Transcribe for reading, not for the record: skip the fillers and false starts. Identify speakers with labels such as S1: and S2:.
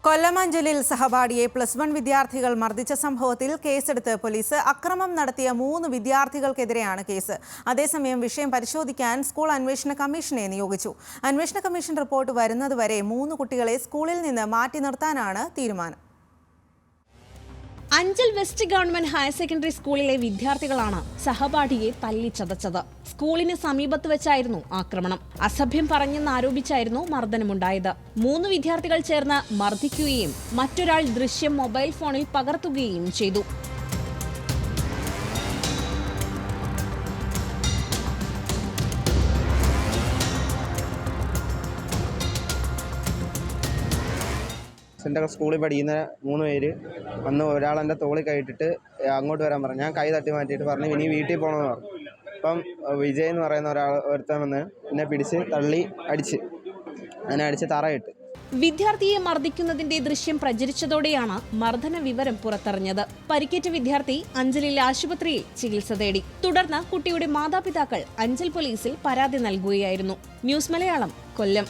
S1: കൊല്ലം അഞ്ചലിൽ സഹപാഠിയെ +1 വിദ്യാർത്ഥികൾ മർദ്ദിച്ച സംഭവത്തിൽ കേസെടുത്ത് പോലീസ്. അക്രമം നടത്തിയ 3 വിദ്യാർത്ഥികൾക്കെതിരെയാണ് കേസ്. അതേസമയം വിഷയം പരിശോധിക്കാൻ സ്കൂൾ അന്വേഷണ കമ്മീഷനെ നിയോഗിച്ചു. അന്വേഷണ കമ്മീഷൻ റിപ്പോർട്ട് വരുന്നതുവരെ 3 കുട്ടികളെ സ്കൂളിൽ നിന്ന് മാറ്റി നിർത്താനാണ് തീരുമാനം.
S2: Anchal west government higher secondary സ്കൂളിലെ വിദ്യാർത്ഥികളാണ് സഹപാഠിയെ തല്ലിച്ചതച്ചത്. സ്കൂളിന് സമീപത്ത് വെച്ചായിരുന്നു ആക്രമണം. അസഭ്യം പറഞ്ഞെന്നാരോപിച്ചായിരുന്നു മർദ്ദനമുണ്ടായത്. 3 വിദ്യാർത്ഥികൾ ചേർന്ന് മർദ്ദിക്കുകയും മറ്റൊരാൾ ദൃശ്യം മൊബൈൽ ഫോണിൽ പകർത്തുകയും ചെയ്തു.
S3: എൻ്റെ സ്കൂളിൽ പഠിക്കുന്ന 3 പേര് വന്ന് ഒരാൾ എൻ്റെ തോളിൽ കൈയിട്ടിട്ട് അങ്ങോട്ട് വരാൻ പറഞ്ഞു. ഞാൻ കൈ തട്ടി മാറ്റിയിട്ട് പറഞ്ഞു ഇനി വീട്ടിൽ പോകണമെന്ന് പറഞ്ഞു. അപ്പം വിജയ് എന്ന് പറയുന്ന ഒരുത്തൻ വന്ന് എന്നെ പിടിച്ച് തള്ളി എന്നെ അടിച്ച് തറയിട്ട്.
S2: വിദ്യാർത്ഥിയെ മർദ്ദിക്കുന്നതിന്റെ ദൃശ്യം പ്രചരിച്ചതോടെയാണ് മർദ്ദന വിവരം പുറത്തറിഞ്ഞത്. പരിക്കേറ്റ വിദ്യാർത്ഥി അഞ്ചലിലെ ആശുപത്രിയിൽ ചികിത്സ തേടി. തുടർന്ന് കുട്ടിയുടെ മാതാപിതാക്കൾ അഞ്ചൽ പോലീസിൽ പരാതി നൽകുകയായിരുന്നു. ന്യൂസ് മലയാളം, കൊല്ലം.